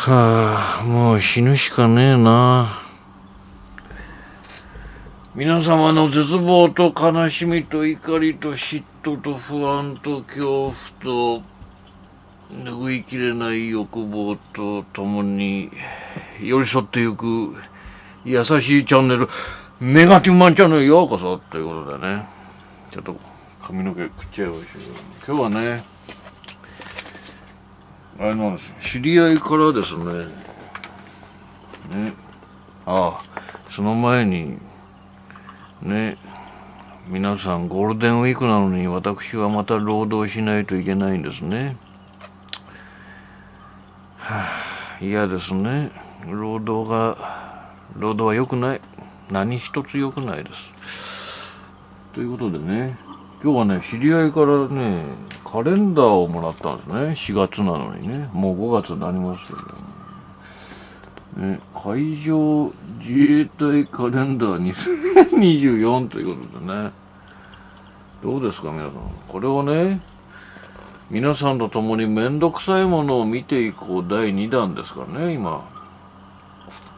はあ、もう死ぬしかねえな。皆様の絶望と悲しみと怒りと嫉妬と不安と恐怖と拭いきれない欲望とともに寄り添っていく優しいチャンネル、ネガティブマンチャンネルへようこそということでね、ちょっと髪の毛食っちゃいましたけど、今日はね、あれなんですよ、知り合いからですね、その前にね、皆さんゴールデンウィークなのに私はまた労働しないといけないんですね。嫌ですね。労働は良くない。何一つ良くないです。ということでね、今日はね、知り合いからね、カレンダーをもらったんですね。4月なのにね、もう5月になりますけどね。海上自衛隊カレンダー2024ということでね、どうですか皆さん。これをね、皆さんと共にめんどくさいものを見ていこう第2弾ですからね、今。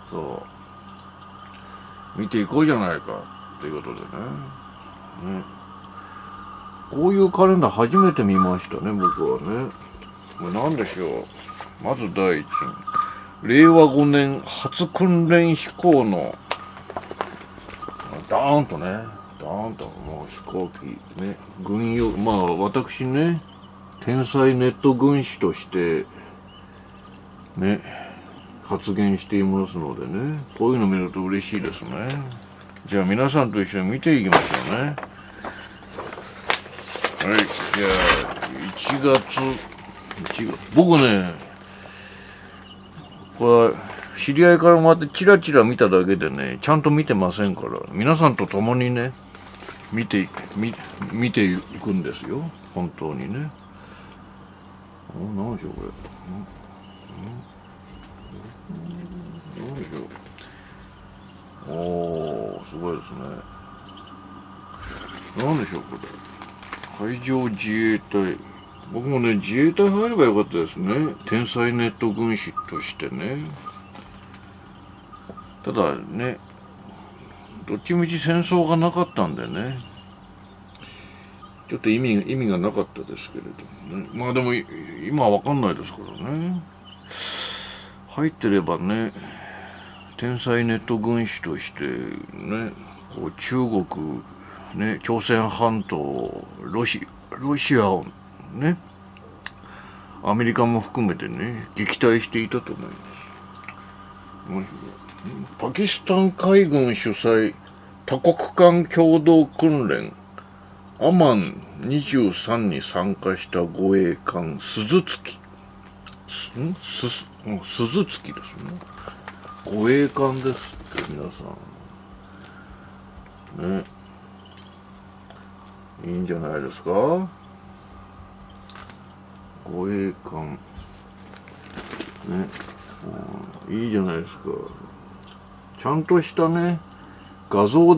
そう。見ていこうじゃないか、ということでね。こういうカレンダー初めて見ましたね、僕はね。これ何でしょう。まず第一。令和5年初訓練飛行の、ダーンともう飛行機ね、軍用、私ね、天才ネット軍師としてね発言していますのでね、こういうの見ると嬉しいですね。じゃあ皆さんと一緒に見ていきましょうね。はい、じゃあ1月僕ね、これ知り合いからまたチラチラ見ただけでね、ちゃんと見てませんから、皆さんと共にね見ていくんですよ、本当にね。何でしょうこれ。何でしょう。おー、すごいですね。何でしょうこれ。海上自衛隊。僕もね、自衛隊入ればよかったですね。天才ネット軍師としてね。ただね、どっちみち戦争がなかったんでね、ちょっと意味がなかったですけれどもね。まあでも今は分かんないですからね。入ってればね、天才ネット軍師としてね、こう中国ね、朝鮮半島、ロシアをね、アメリカも含めてね、撃退していたと思います。パキスタン海軍主催多国間共同訓練アマン23に参加した護衛艦鈴月ですね。護衛艦ですって皆さんね、いいんじゃないですか。護衛艦ね、いいじゃないですか。ちゃんとしたね、画像を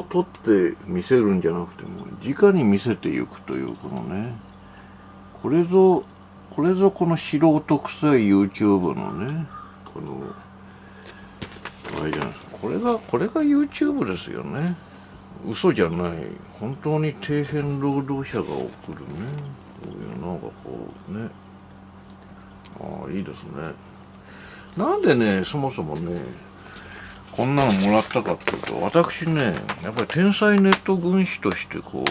撮って見せるんじゃなくても直に見せていくというこのね、これぞこの素人臭い YouTube のね、このあれじゃないですか。これが YouTube ですよね。嘘じゃない、本当に底辺労働者が送るね、こういうなんかこうね、いいですね。なんでね、そもそもねこんなのもらったかっていうと、私ね、やっぱり天才ネット軍師としてこ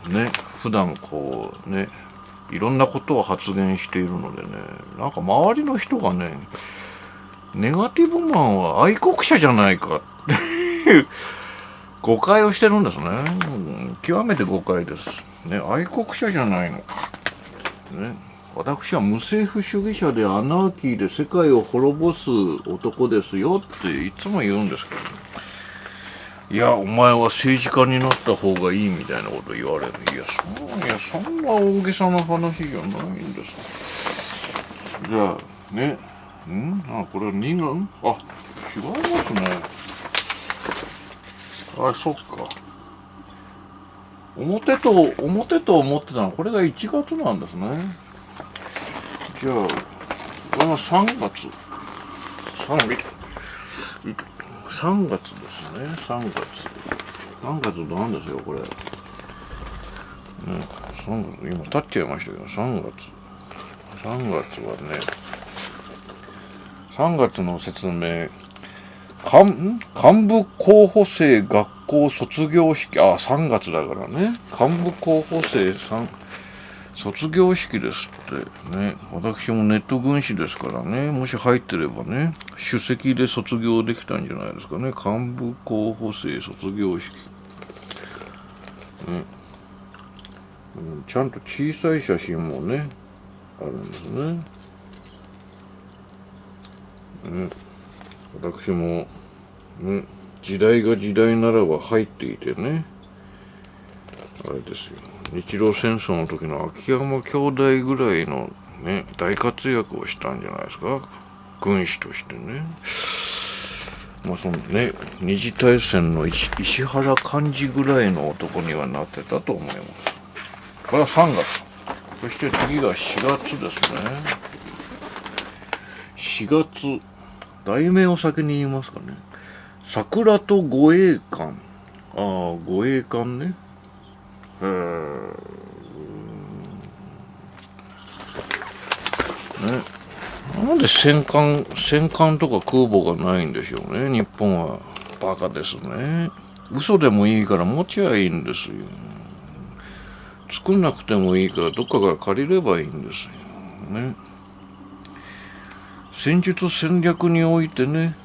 うね、普段こうね、いろんなことを発言しているのでね、なんか周りの人がね、ネガティブマンは愛国者じゃないかっていう誤解をしてるんですね。極めて誤解です。ね、愛国者じゃないのか。ね、私は無政府主義者でアナーキーで世界を滅ぼす男ですよっていつも言うんですけど、ね、いやお前は政治家になった方がいいみたいなこと言われる。いやそんな大げさな話じゃないんです。じゃあね、これは2なん違いますね。そっか。表と思ってたのはこれが1月なんですね。じゃあこの3月ですね。3月なんですよこれ。3月今経っちゃいましたけど、3月はね、3月の説明、幹部候補生学校卒業式、3月だからね、幹部候補生卒業式ですってね。私もネット軍師ですからね、もし入ってればね、首席で卒業できたんじゃないですかね。幹部候補生卒業式、ね、ちゃんと小さい写真もねあるんですね。私も、時代が時代ならば入っていてね、あれですよ、日露戦争の時の秋山兄弟ぐらいのね大活躍をしたんじゃないですか、軍師としてね。そのね、二次大戦の石原幹事ぐらいの男にはなってたと思います。これは3月。そして次が4月ですね。4月、題名を先に言いますかね。桜と護衛艦。護衛艦ね。なんで戦艦とか空母がないんでしょうね。日本はバカですね。嘘でもいいから持ちゃいいんですよ。作んなくてもいいからどっかから借りればいいんですよね。戦術戦略においてね、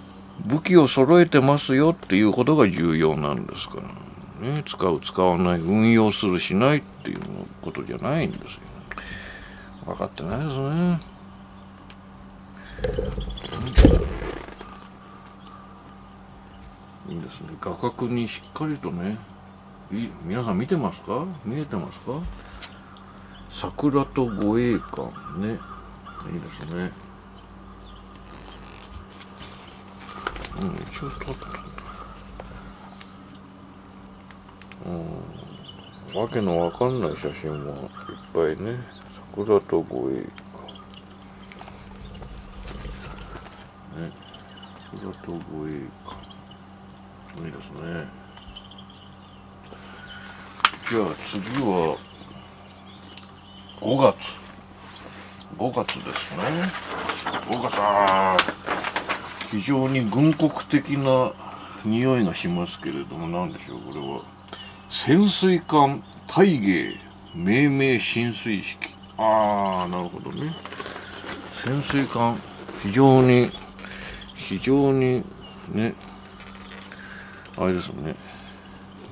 武器を揃えてますよっていうことが重要なんですからね。使う使わない、運用するしないっていうことじゃないんですよ。分かってないですね。いいですね。画角にしっかりとね、皆さん見てますか？見えてますか？桜と護衛艦ね、いいですね。一応撮ったわけのわかんない写真もいっぱいね。桜と護衛艦ね、桜と護衛艦いいですね。じゃあ次は5月ですね。5月、非常に軍国的な匂いがしますけれども、何でしょうこれは。潜水艦大芸命名進水式。なるほどね。潜水艦、非常にね、あれですね、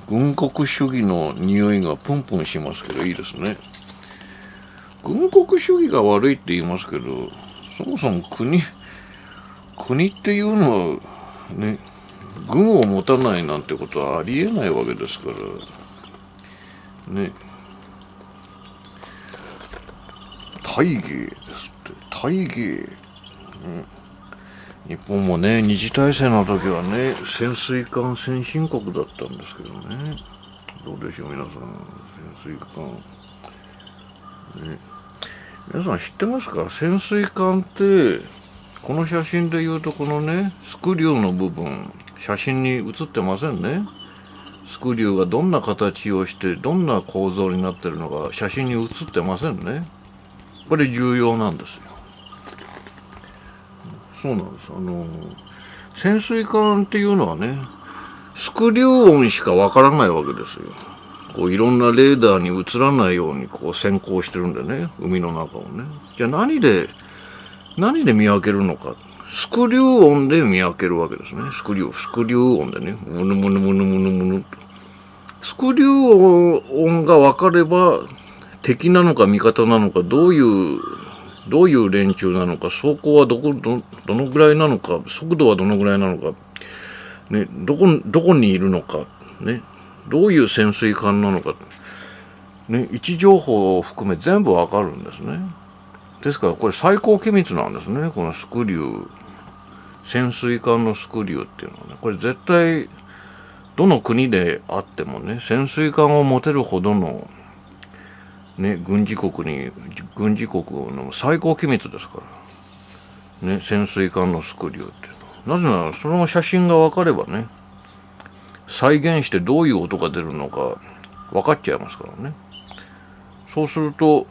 軍国主義の匂いがプンプンしますけど、いいですね。軍国主義が悪いって言いますけど、そもそも国っていうのはね、軍を持たないなんてことはありえないわけですからね。大芸ですって。大芸、日本もね、二次大戦の時はね、潜水艦先進国だったんですけどね。どうでしょう皆さん、潜水艦ね、皆さん知ってますか？潜水艦ってこの写真でいうとこのね、スクリューの部分、写真に写ってませんね。スクリューがどんな形をしてどんな構造になってるのか写真に写ってませんね。これ重要なんですよ。そうなんです。潜水艦っていうのはね、スクリュー音しかわからないわけですよ。こういろんなレーダーに映らないようにこう先行してるんでね、海の中をね。じゃあ何で見分けるのか。スクリュー音で見分けるわけですね。スクリュー音でね、ムヌムヌムヌムヌムヌと。スクリュー音が分かれば敵なのか味方なのか、どういう連中なのか、走行はどのぐらいなのか、速度はどのぐらいなのか、ね、どこにいるのか、ね、どういう潜水艦なのか、ね、位置情報を含め全部わかるんですね。ですからこれ最高機密なんですね。このスクリュー、潜水艦のスクリューっていうのはね、これ絶対どの国であってもね、潜水艦を持てるほどのね、軍事国の最高機密ですから。ね、潜水艦のスクリューっていうの。なぜならその写真が分かればね、再現してどういう音が出るのか分かっちゃいますからね。そうすると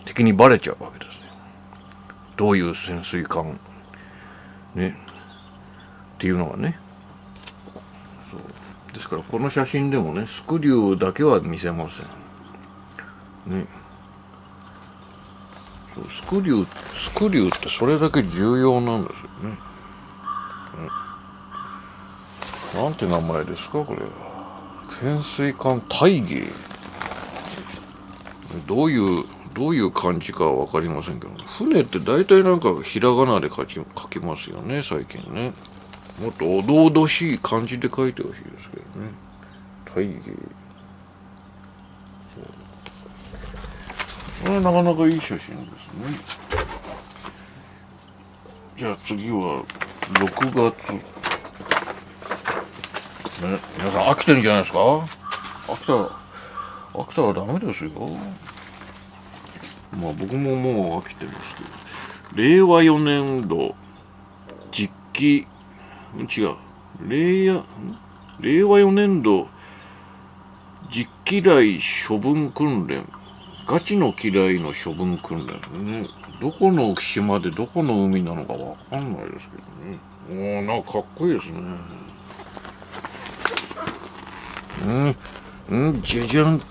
敵にバレちゃうわけですね。どういう潜水艦ねっていうのがね。そうですからこの写真でもね、スクリューだけは見せませんね。そう、スクリューってそれだけ重要なんですよね。なんて名前ですかこれは。潜水艦大義。どういう漢字かは分かりませんけど、船って大体なんかひらがなで書きますよね最近ね。もっとおどおどしい漢字で書いてほしいですけどね。大義。これはなかなかいい写真ですね。じゃあ次は6月ね。皆さん飽きてるんじゃないですか。飽きたらダメですよ。まあ僕ももう飽きてますけど、令和4年度実機違う令和4年度実機雷処分訓練、ガチの機雷の処分訓練ね。どこの島でどこの海なのかわかんないですけどね。なんかかっこいいですね。じゃじゃん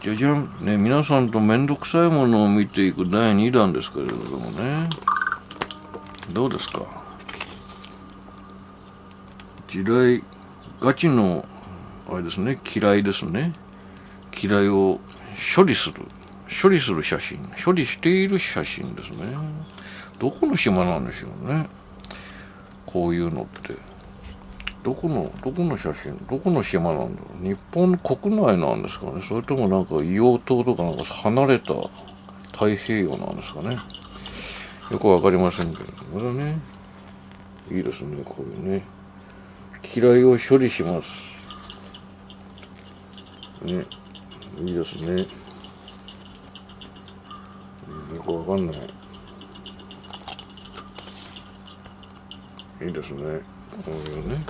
じゃじゃんね。皆さんとめんどくさいものを見ていく第2弾ですけれどもね、どうですか。地雷ガチのあれですね、機雷ですね。機雷を処理する写真、処理している写真ですね。どこの島なんでしょうね、こういうのって。どこの写真、どこの島なんだろう。日本国内なんですかね、それともなんか硫黄島とかなんか離れた太平洋なんですかね。よくわかりませんけど、これね、いいですね。こういうね、機雷を処理しますね。いいですね。よくわかんない。いいですね。こういうね。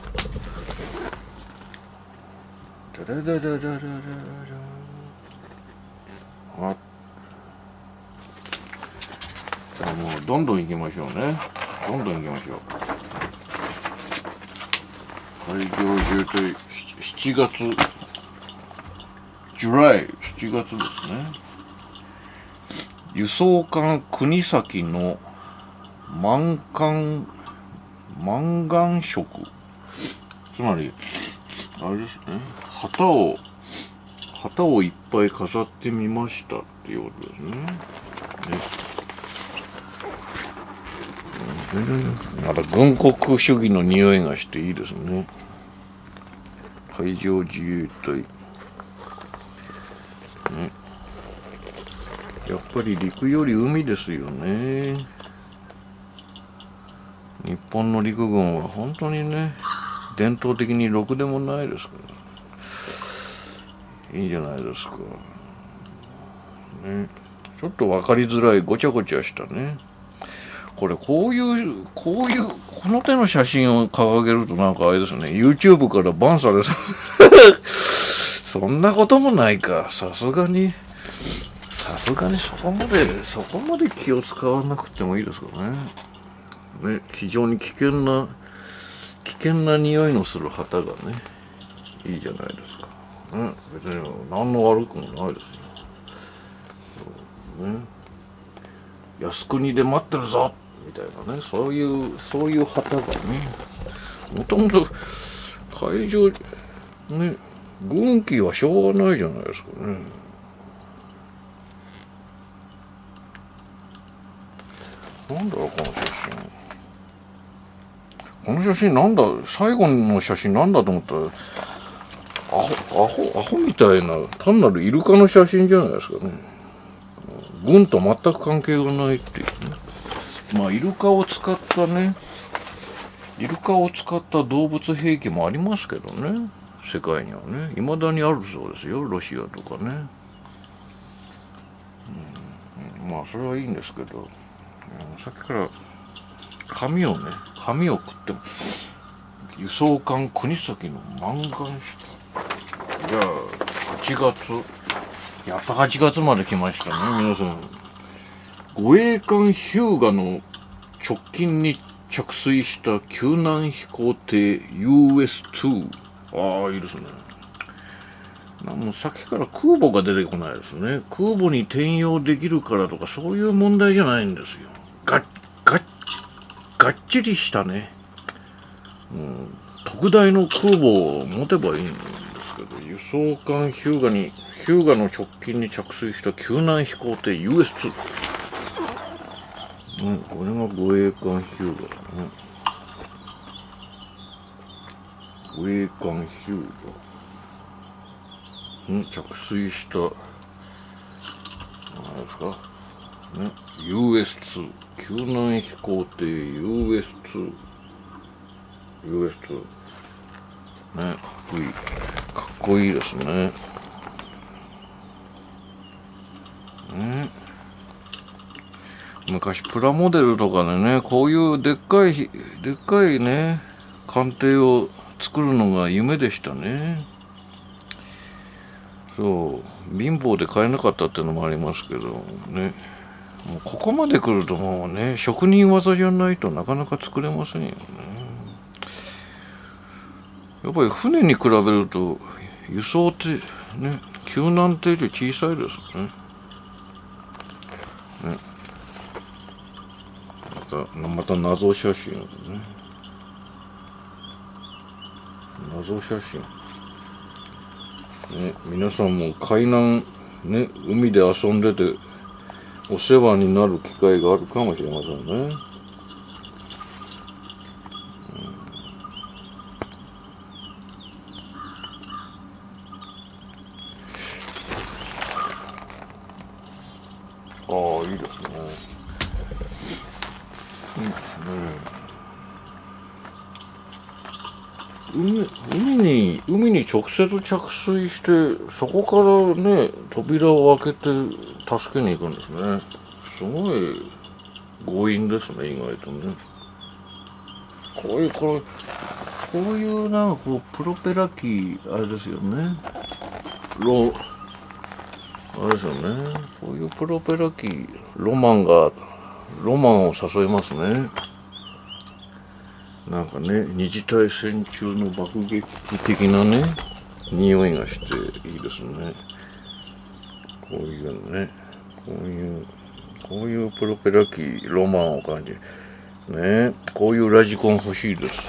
ダダダダダダダダ。あ、じゃあもうどんどん行きましょうね。どんどん行きましょう。海上自衛隊7月、7月ですね。輸送艦国崎の満願色、つまりあれですね、旗をいっぱい飾ってみましたっていうことですね。また軍国主義の匂いがしていいですね。海上自衛隊、ね、やっぱり陸より海ですよね。日本の陸軍は本当にね、伝統的にろくでもないですから、いいじゃないですか、ね、ちょっと分かりづらいごちゃごちゃしたね。こういうこの手の写真を掲げるとなんかあれですね、 YouTube からバンされそうそんなこともないか。さすがにそこまで気を使わなくてもいいですからね。非常に危険な匂いのする旗がね、いいじゃないですか。別に何の悪くもないですよ。靖国で待ってるぞみたいなね、そういう旗がね、もともと海上ね、軍機はしょうがないじゃないですかね。なんだろうこの写真なんだ、最後の写真なんだと思ったら、アホみたいな単なるイルカの写真じゃないですかね。軍と全く関係がないっていうね。まあイルカを使った動物兵器もありますけどね、世界にはね、未だにあるそうですよ、ロシアとかね。まあそれはいいんですけど、さっきから紙を食っても輸送艦国崎の満願した。じゃあ8月、やっと8月まで来ましたね皆さん。護衛艦ヒューガの直近に着水した救難飛行艇 US2。 ああ、いいですね。もうさっきから空母が出てこないですね。空母に転用できるからとかそういう問題じゃないんですよ。がっちりしたね、特大の空母を持てばいいんですけど、輸送艦ヒューガの直近に着水した救難飛行艇 US2。これが護衛艦ヒューガだね。護衛艦ヒューガ、着水した何ですかね、US2 救難飛行艇 US2 ね、かっこいいですね。昔プラモデルとかでね、こういうでっかいね艦艇を作るのが夢でしたね。そう、貧乏で買えなかったっていうのもありますけどね。もうここまで来るともうね、職人技じゃないとなかなか作れませんよね。やっぱり船に比べると輸送ってね、救難艇より小さいですね。また謎写真ね。謎写真ね、皆さんも海南ね、海で遊んでてお世話になる機会があるかもしれませんね。ああ、いいですね。海に直接着水してそこからね扉を開けて助けに行くんですね。すごい強引ですね、意外とね。こういうなんかこうプロペラ機あれですよね。あれですよね。こういうプロペラ機ロマンを誘いますね。なんかね、二次大戦中の爆撃的なね匂いがしていいですね。こういうね、こういうプロペラ機ロマンを感じね。こういうラジコン欲しいです。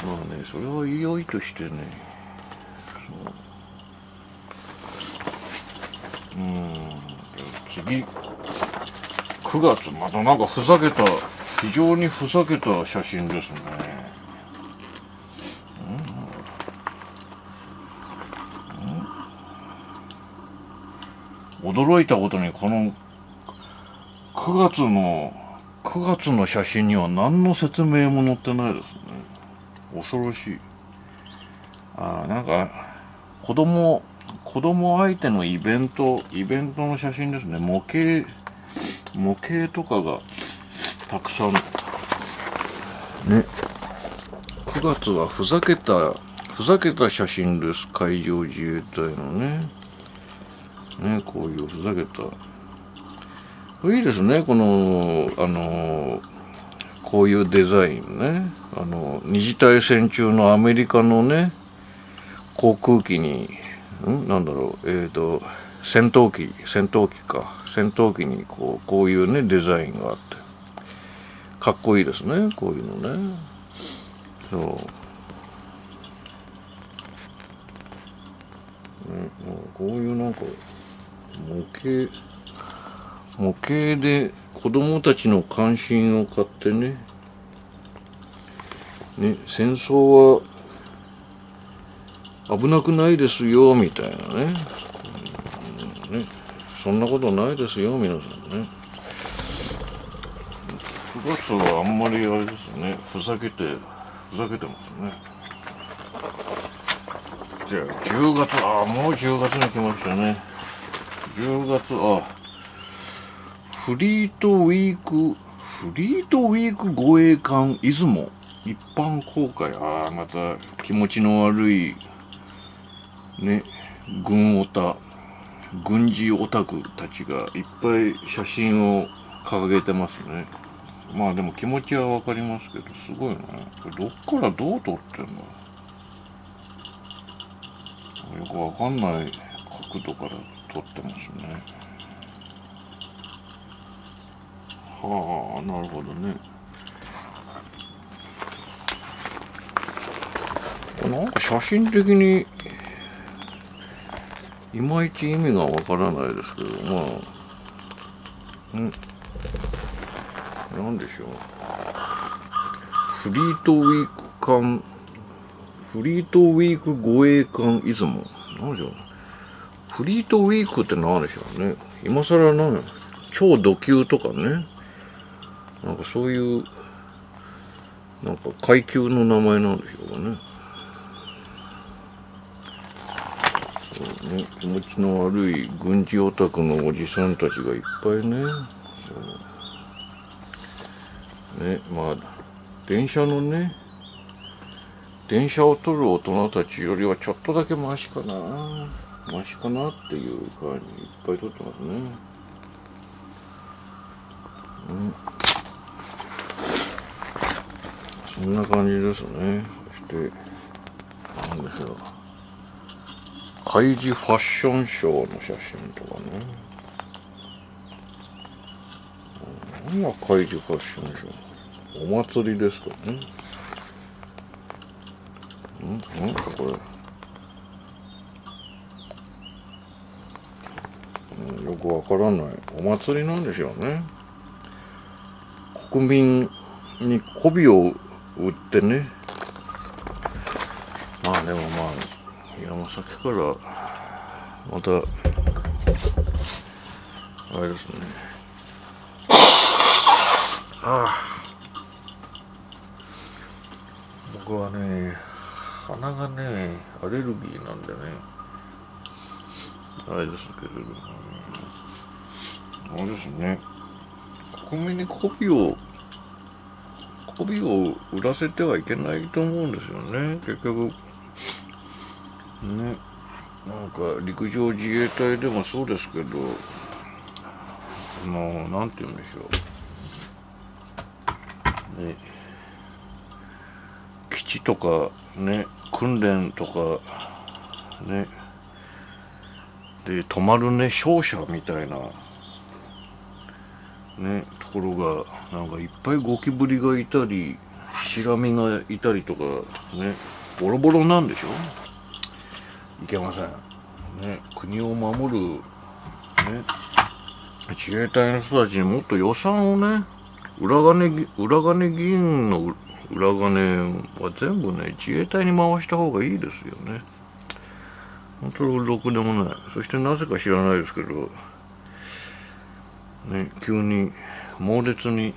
まあね、それは良いとしてね、次9月、またなんか非常にふざけた写真ですね。驚いたことにこの9月の写真には何の説明も載ってないですね。恐ろしい。なんか子供相手のイベントの写真ですね。模型とかがたくさんね。9月はふざけた写真です。海上自衛隊のね、こういうふざけた、いいですね。こういうデザインね。二次大戦中のアメリカのね航空機に戦闘機にこういうねデザインがあってかっこいいですね。こういうのね。そうこういうなんか模型で子供たちの関心を買ってね、戦争は危なくないですよみたいなね、そんなことないですよ皆さんね。9月はあんまりあれですね、ふざけてますね。じゃあ10月、もう10月に来ましたね。10月、フリートウィークフリートウィーク護衛艦出雲一般公開。ああ、また気持ちの悪いね、軍事オタクたちがいっぱい写真を掲げてますね。まあでも気持ちはわかりますけど、すごいな。これどっからどう撮ってんの？よくわかんない角度から撮ってますね。はあ、なるほどね。なんか写真的にいまいち意味がわからないですけど、まあ、なんでしょう。フリートウィーク護衛艦出雲。なんでしょう。フリートウィークって何でしょうね。今更超ド級とかね。なんかそういう、なんか階級の名前なんでしょうかね。そうね、気持ちの悪い軍事オタクのおじさんたちがいっぱいね。そうね、まあ電車を撮る大人たちよりはちょっとだけマシかなっていう感じいっぱい撮ってますね。そんな感じですね。そしてなんでしょう、開示ファッションショーの写真とかね。何が開示ファッションショー？お祭りですかね。なんかこれ、よくわからないお祭りなんでしょうね。国民に媚びを売ってね。まあでもまあさっきからまたあれですね。僕はね、鼻がねアレルギーなんでね、あれですけれども、あれですね。国民に媚びを売らせてはいけないと思うんですよね。結局ね、なんか陸上自衛隊でもそうですけど、なんて言うんでしょうね、基地とかね、訓練とかねで泊まるね、商社みたいなねところがなんかいっぱいゴキブリがいたりシラミがいたりとかね、ボロボロなんでしょ。いけませんね。国を守るね自衛隊の人たちにもっと予算をね、裏金議員の裏金は全部ね自衛隊に回した方がいいですよね。本当にろくでもない。そしてなぜか知らないですけどね、急に猛烈に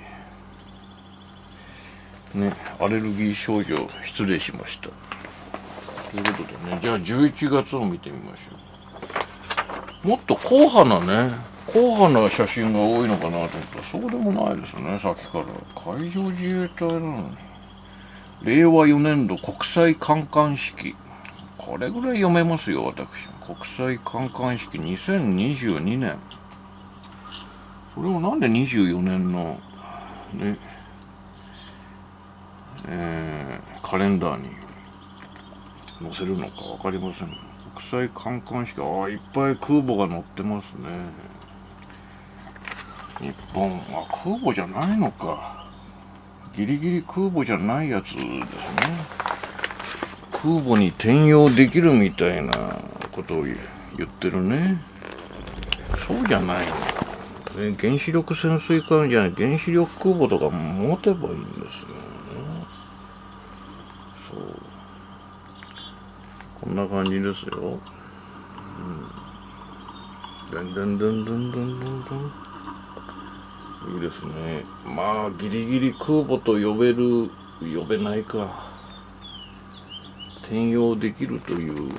ねアレルギー症状失礼しましたということでね、じゃあ11月を見てみましょう。もっと硬派な写真が多いのかなと思ったらそうでもないですね。さっきから海上自衛隊なのに令和4年度国際観艦式、これぐらい読めますよ私。国際観艦式2022年。それをなんで24年のねカレンダーに載せるのか分かりません。国際観艦式、いっぱい空母が載ってますね。日本空母じゃないのか。ギリギリ空母じゃないやつですね。空母に転用できるみたいなことを言ってるね。そうじゃないの。原子力潜水艦じゃない、原子力空母とか持てばいいんですよね。そう、こんな感じですよ。いいですね。まあギリギリ空母と呼べないか、転用できるという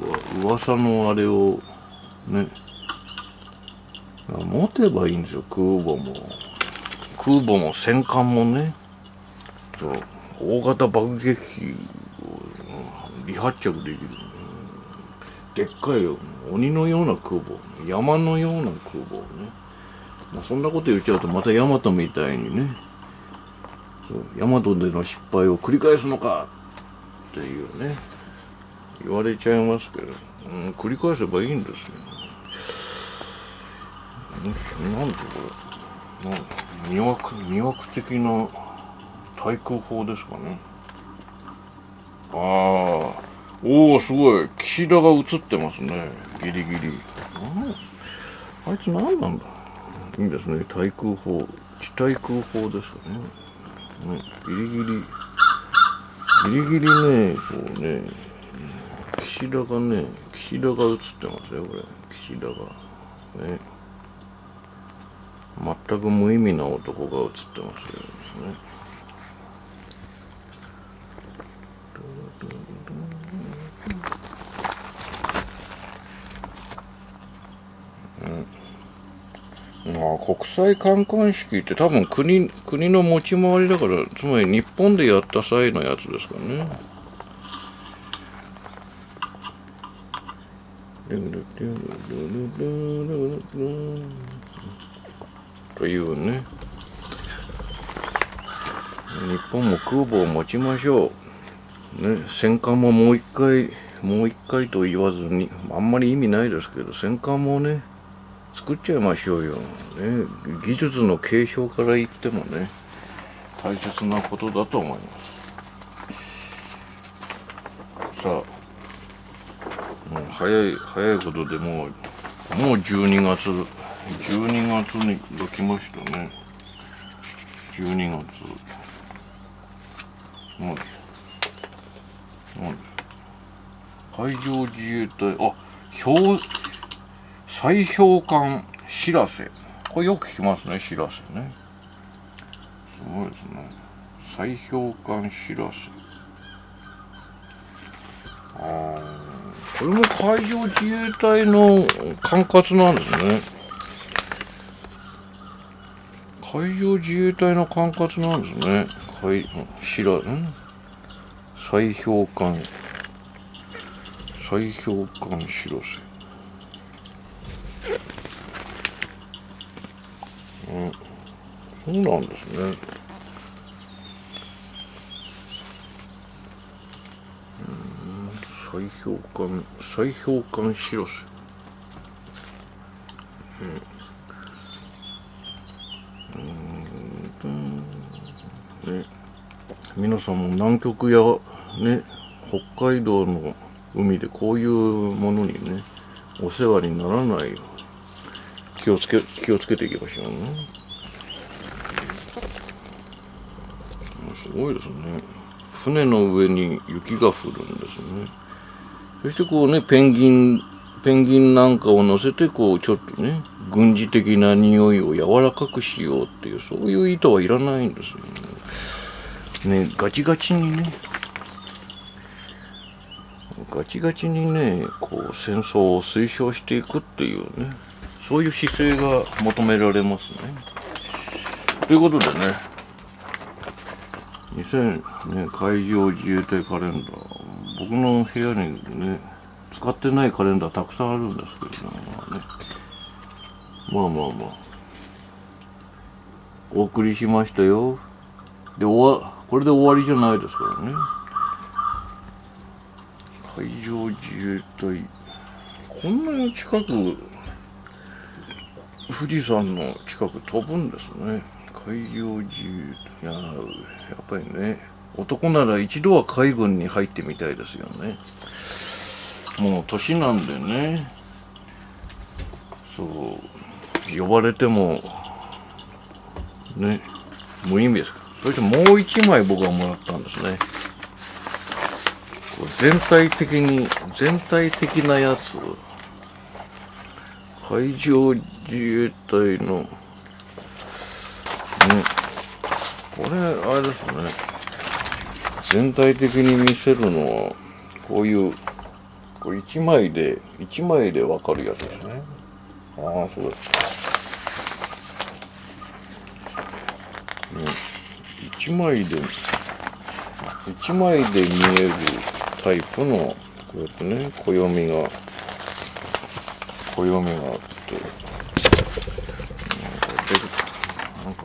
噂のあれをね持てばいいんですよ。空空母も戦艦もね、そう大型爆撃機を離発着できる、でっかい鬼のような空母、山のような空母をね、そんなこと言っちゃうとまたヤマトみたいにね、ヤマトでの失敗を繰り返すのかっていうね言われちゃいますけど、繰り返せばいいんですよ。なんでこれ魅惑的な対空砲ですかね。おお、すごい岸田が映ってますね、ギリギリ。あいつ何なんだ。いいんですね、対空砲、地対空砲ですかね。ギリギリね、こうね、岸田が映ってますよ、これ。岸田がね、全く無意味な男が映ってますよね。国際観艦式って多分国の持ち回りだから、つまり日本でやった際のやつですかね。というね、日本も空母を持ちましょう、ね、戦艦ももう一回と言わずに、あんまり意味ないですけど、戦艦もね作っちゃいましょうよ、ね、技術の継承から言ってもね大切なことだと思います。さあ、もう早いことでもう12月に来ましたね。12月海上自衛隊、砕氷艦しらせ、これよく聞きますね、しらせね。すごいですね、砕氷艦しらせ。これも海上自衛隊の管轄なんですね。海上自衛隊の管轄なんですね。砕氷艦しらせ。そうなんですね。砕氷艦しらせ。皆さんも南極やね北海道の海でこういうものにねお世話にならないよう気をつけていきましょうね。すごいですね。船の上に雪が降るんですね。そしてこうねペンギンなんかを乗せてこうちょっとね軍事的な匂いを柔らかくしようっていう、そういう意図はいらないんですよね。ガチガチにねこう戦争を推奨していくっていうね、そういう姿勢が求められますね。ということでね、海上自衛隊カレンダー、僕の部屋にね使ってないカレンダーたくさんあるんですけどね、まあお送りしましたよ。でこれで終わりじゃないですからね。海上自衛隊、こんなに近く富士山の近く飛ぶんですね、海上自衛隊。やっぱりね、男なら一度は海軍に入ってみたいですよね。もう年なんでね、そう呼ばれてもね無意味ですから。そしてもう一枚僕はもらったんですね。全体的なやつ、海上自衛隊のね、これあれですね、全体的に見せるのはこういう1枚で分かるやつですね。そうです。一枚で見えるタイプのこうやってね暦があってなんか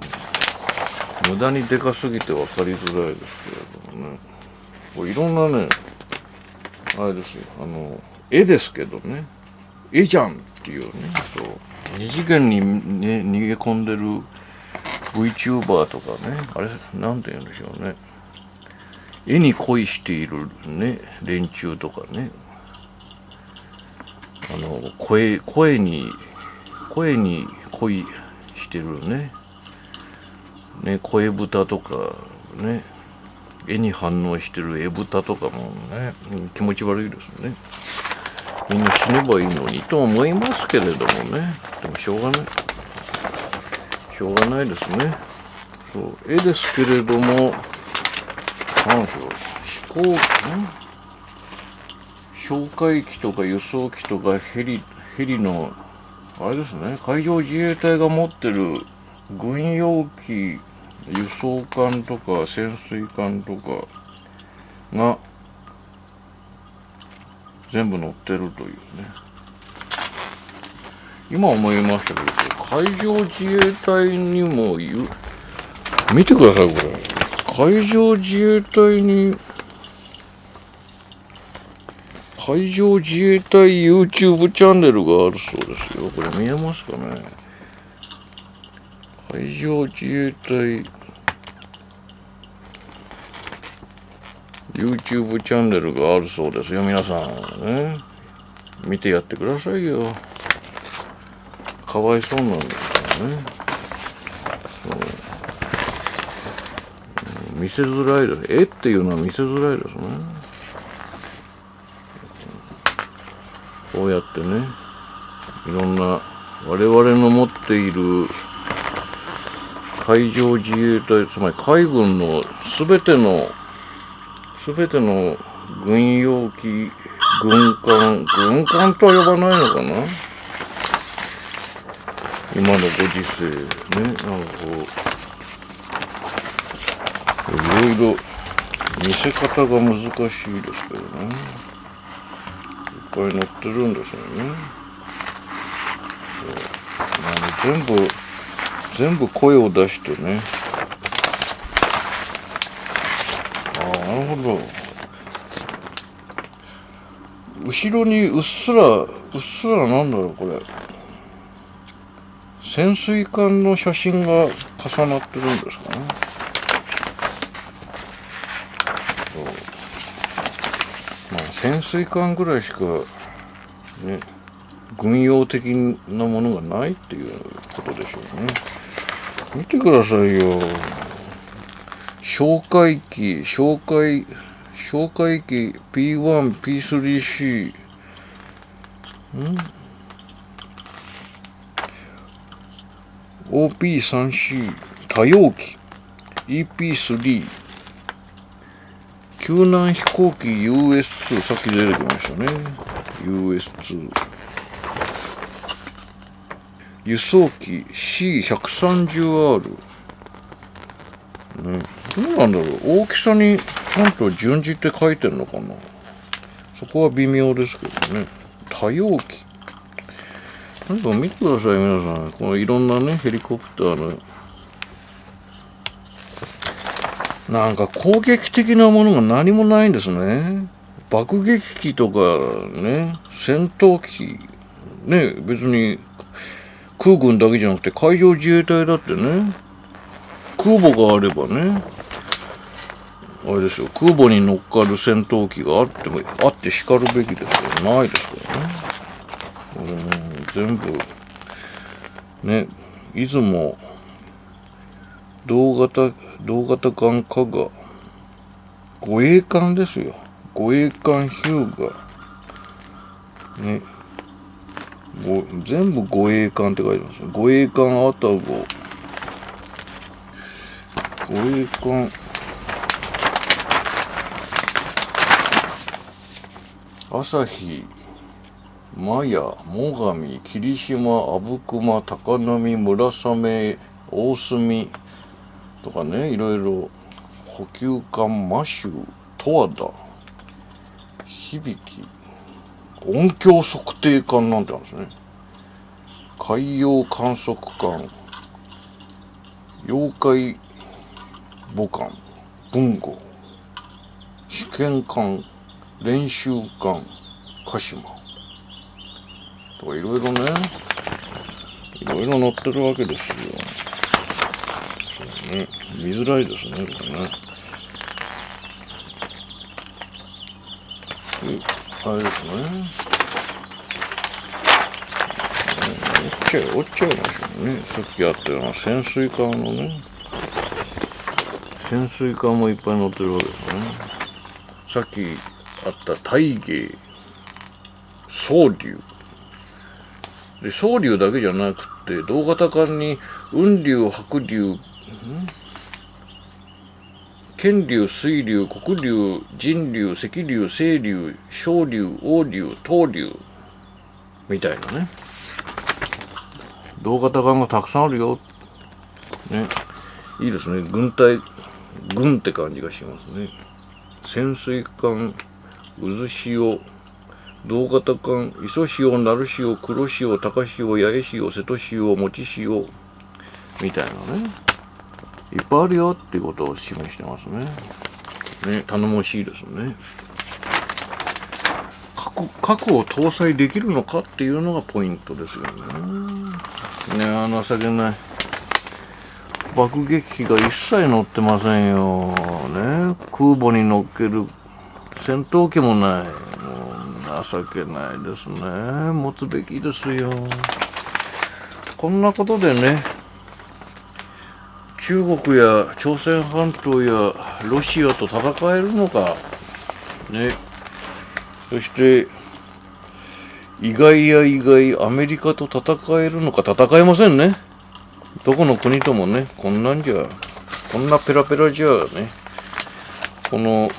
無駄にでかすぎて分かりづらいですけれどもね、こういろんなねあれですよ、絵ですけどね、絵じゃんっていうね、そう二次元に、ね、逃げ込んでる VTuber とかね、あれなんて言うんでしょうね、絵に恋しているね連中とかね、声に恋してるね声豚とかね、絵に反応してる絵豚とかもね、気持ち悪いですね。みんな死ねばいいのにと思いますけれどもね、でもしょうがないですね。そう絵ですけれども、なんでしょう、哨戒機とか輸送機とかヘリのあれですね、海上自衛隊が持ってる軍用機、輸送艦とか潜水艦とかが全部乗ってるというね。今思いましたけど、海上自衛隊にも見てくださいこれ、海上自衛隊 YouTube チャンネルがあるそうですよ。これ見えますかね。海上自衛隊 YouTube チャンネルがあるそうですよ。皆さんね、見てやってくださいよ。かわいそうなんですよね。見せづらいです。絵っていうのは見せづらいですね。こうやってね、いろんな我々の持っている海上自衛隊、つまり海軍のすべての軍用機、軍艦とは呼ばないのかな、今のご時世ね、なんかこういろいろ見せ方が難しいですけどね、いっぱい載ってるんですよね。全部声を出してね。なるほど。後ろにうっすらなんだろうこれ。潜水艦の写真が重なってるんですかね。まあ潜水艦ぐらいしかね、軍用的なものがないっていうことでしょうね。見てくださいよ。哨戒機 P1、P3C、OP3C、多用機 EP3、救難飛行機 US2、さっき出てきましたね。US2、輸送機 C130R、ね、どうなんだろう、大きさにちゃんと順次って書いてるのかな、そこは微妙ですけどね。多用機、なんか見てください皆さん、このいろんなねヘリコプターのなんか攻撃的なものが何もないんですね。爆撃機とかね、戦闘機ね、別に空軍だけじゃなくて海上自衛隊だってね、空母があればね、あれですよ、空母に乗っかる戦闘機があってしかるべきですけど、ないですからね。これね、全部ね、出雲同型艦加賀、護衛艦ですよ。護衛艦ヒューガね、全部護衛艦って書いてます。護衛艦アタゴ、護衛艦朝日、マヤ、最上、霧島、阿武隈、高波、村雨、大隅、とかね、いろいろ補給艦マシュー、十和田、響き、音響測定艦なんてあるんですね。海洋観測艦、妖怪母艦、豊後、試験艦、練習艦、鹿島とかいろいろね、いろいろ載ってるわけですよ。そうね、見づらいですね、これね。あれですね。折っちゃいましょうね。さっきあったような潜水艦のね、潜水艦もいっぱい載ってるわけですね。さっきあった大芸、双竜で、双竜だけじゃなくて同型艦に雲竜、白竜、剣竜、水竜、黒竜、人竜、赤竜、青竜、小竜、黄竜、東竜みたいなね、同型艦がたくさんあるよ。ね、いいですね。軍隊、軍って感じがしますね。潜水艦、渦潮、同型艦、磯潮、鳴潮、黒潮、高潮、八重潮、瀬戸潮、餅潮みたいなね、いっぱいあるよっていうことを示してますね。ね、頼もしいですね。核を搭載できるのかっていうのがポイントですよね。ね、情けない。爆撃機が一切乗ってませんよ。ね、空母に乗っける戦闘機もない。もう情けないですね。持つべきですよ。こんなことでね、中国や朝鮮半島やロシアと戦えるのか。ね。そして意外や意外アメリカと戦えるのか。戦えませんね。どこの国ともね、こんなペラペラじゃね、この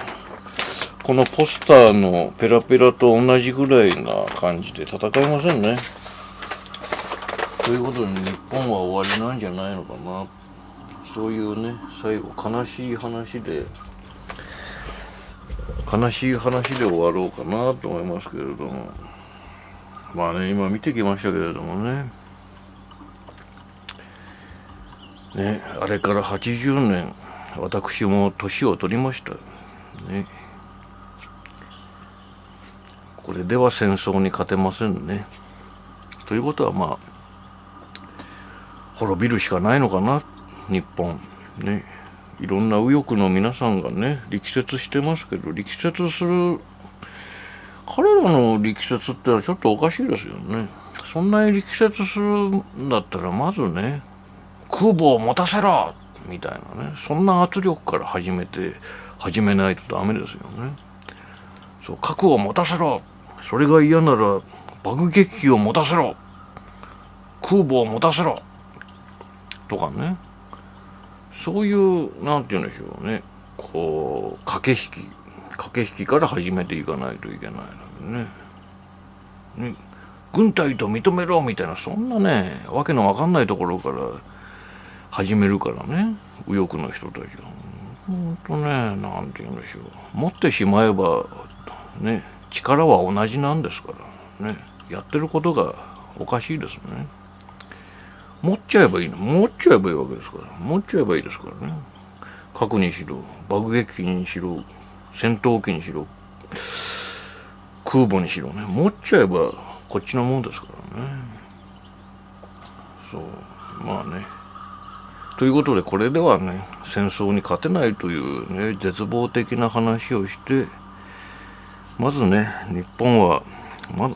ポスターのペラペラと同じぐらいな感じで戦えませんね。ということで日本は終わりなんじゃないのかな。そういうね、最後悲しい話で終わろうかなと思いますけれども、まあね、今見てきましたけれどもね、あれから80年、私も年を取りましたね。これでは戦争に勝てませんね。ということはまあ滅びるしかないのかな、日本ね。いろんな右翼の皆さんがね力説してますけど、力説する彼らの力説ってのはちょっとおかしいですよね。そんなに力説するんだったらまずね、空母を持たせろみたいなね、そんな圧力から始めないとダメですよね。そう、核を持たせろ、それが嫌なら爆撃機を持たせろ、空母を持たせろとかね、そういうなんて言うんでしょうね、こう駆け引きから始めていかないといけないのでね。軍隊と認めろみたいな、そんなねわけのわかんないところから始めるからね、右翼の人たちは本当ね、なんて言うんでしょう、持ってしまえばね力は同じなんですからね、やってることがおかしいですね。持っちゃえばいいわけですから、持っちゃえばいいですからね。核にしろ爆撃機にしろ戦闘機にしろ空母にしろね、持っちゃえばこっちのもんですからね。そう、まあね、ということでこれではね戦争に勝てないというね絶望的な話をして、まずね日本はまだ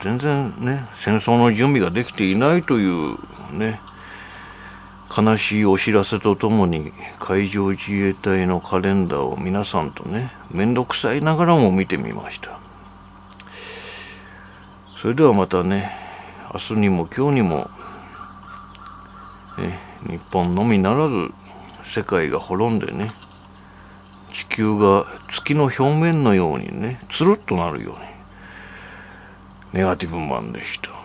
全然ね戦争の準備ができていないというね悲しいお知らせとともに、海上自衛隊のカレンダーを皆さんとねめんどくさいながらも見てみました。それではまたね、明日にも今日にも、日本のみならず世界が滅んでね、地球が月の表面のようにねつるっとなるように、ネガティブマンでした。